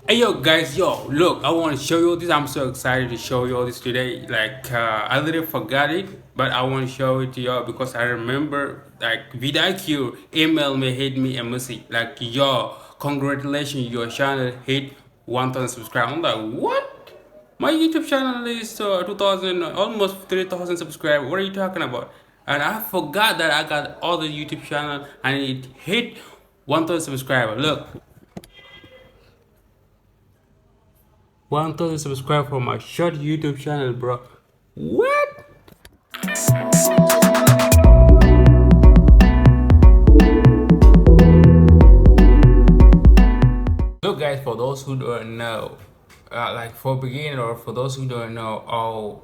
Hey yo guys, yo, look, I want to show you this. I'm so excited to show you all this today. I literally forgot it, but I want to show it to y'all because I remember like VidIQ email me, hit me a message like, yo, congratulations, your channel hit 1,000 subscribers. I'm like, what? My YouTube channel is 2,000, almost 3,000 subscribers. What are you talking about? And I forgot that I got all the YouTube channel and it hit 1,000 subscribers. Look, 1,000 subscribers for my short YouTube channel, bro. What? Look, guys, for those who don't know, like for beginner or for those who don't know,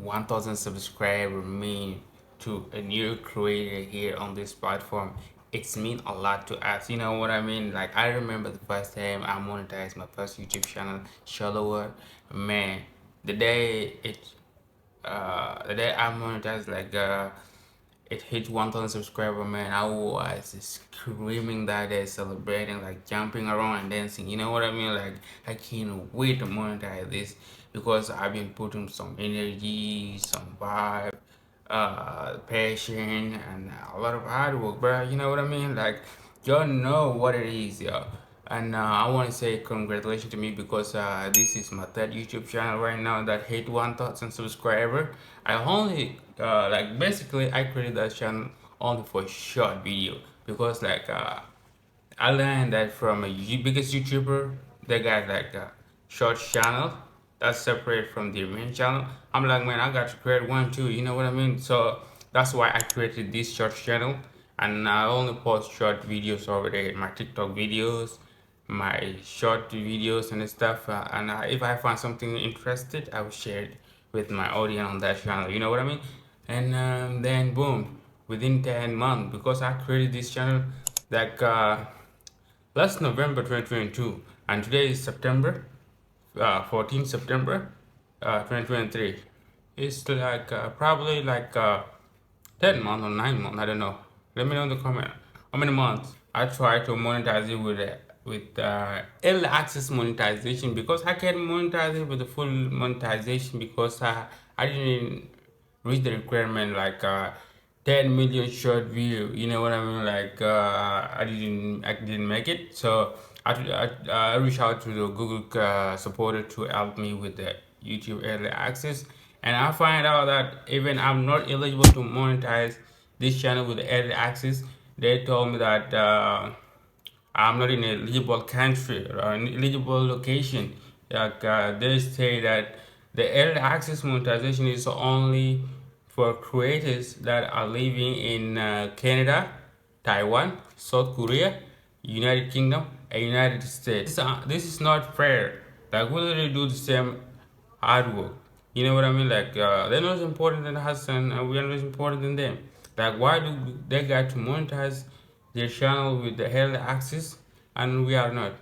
1,000 subscriber mean to a new creator here on this platform. It's mean a lot to us. You know what I mean? Like I remember the first time I monetized my first YouTube channel, Shallower. Man, the day it the day I monetized, it hit 1,000 subscriber, man, I was screaming that day, celebrating, like jumping around and dancing. You know what I mean? Like I can't wait to monetize this because I've been putting some energy, some vibe, passion, and a lot of hard work, bro. You know what I mean? Like y'all know what it is, yo. And I want to say congratulations to me because this is my third YouTube channel right now that hit 1,000 subscriber. I only basically I created that channel only for short video because I learned that from biggest YouTuber. They got like a short channel that's separate from the main channel. I'm like, man, I got to create one too. You know what I mean? So that's why I created this short channel, and I only post short videos over there. My TikTok videos, my short videos and stuff. If I find something interested, I will share it with my audience on that channel. You know what I mean? And then boom, within 10 months, because I created this channel like. Last November 2022, and today is September, 14 September 2023. It's probably 10 months or 9 months, I don't know. Let me know in the comment how many months. I try to monetize it with early access monetization because I can't monetize it with the full monetization because I didn't reach the requirement 10 million short view. You know what I mean? I didn't make it, so I reached out to the Google supporter to help me with the YouTube early access, and I find out that even I'm not eligible to monetize this channel with the early access. They told me that I'm not in an eligible country or an eligible location. They say that the early access monetization is only for creators that are living in Canada, Taiwan, South Korea, United Kingdom, and United States. This is not fair. Like we literally do the same hard work. You know what I mean? They're not as important than us, and we are not as important than them. Like why do they got to monetize their channel with the early access and we are not?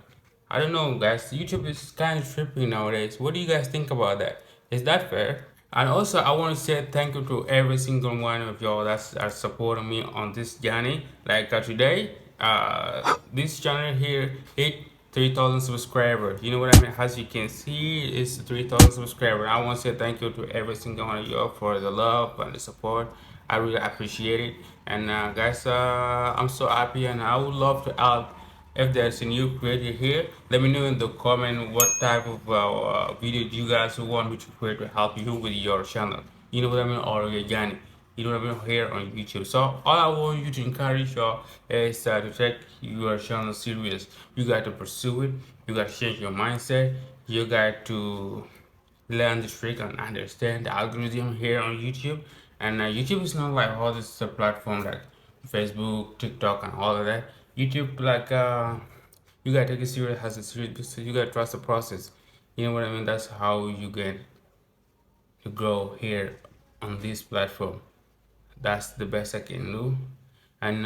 I don't know, guys. YouTube is kind of tripping nowadays. What do you guys think about that? Is that fair? And also, I want to say thank you to every single one of y'all that's are supporting me on this journey. Today, this channel here hit 3,000 subscribers. You know what I mean? As you can see, it's 3,000 subscribers. I want to say thank you to every single one of y'all for the love and the support. I really appreciate it. And guys, I'm so happy, and I would love to help. If there's a new creator here, let me know in the comment what type of video do you guys want me to create to help you with your channel. You know what I mean, or your journey. You know what I mean, here on YouTube. So all I want you to encourage you is to take your channel serious. You got to pursue it. You got to change your mindset. You got to learn the trick and understand the algorithm here on YouTube. And YouTube is not like all this platform like Facebook, TikTok, and all of that. YouTube, you gotta take it serious as a serious business. You gotta trust the process. You know what I mean? That's how you get to grow here on this platform. That's the best I can do. And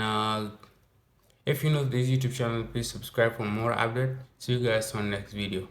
if you know this YouTube channel, please subscribe for more updates. See you guys on next video.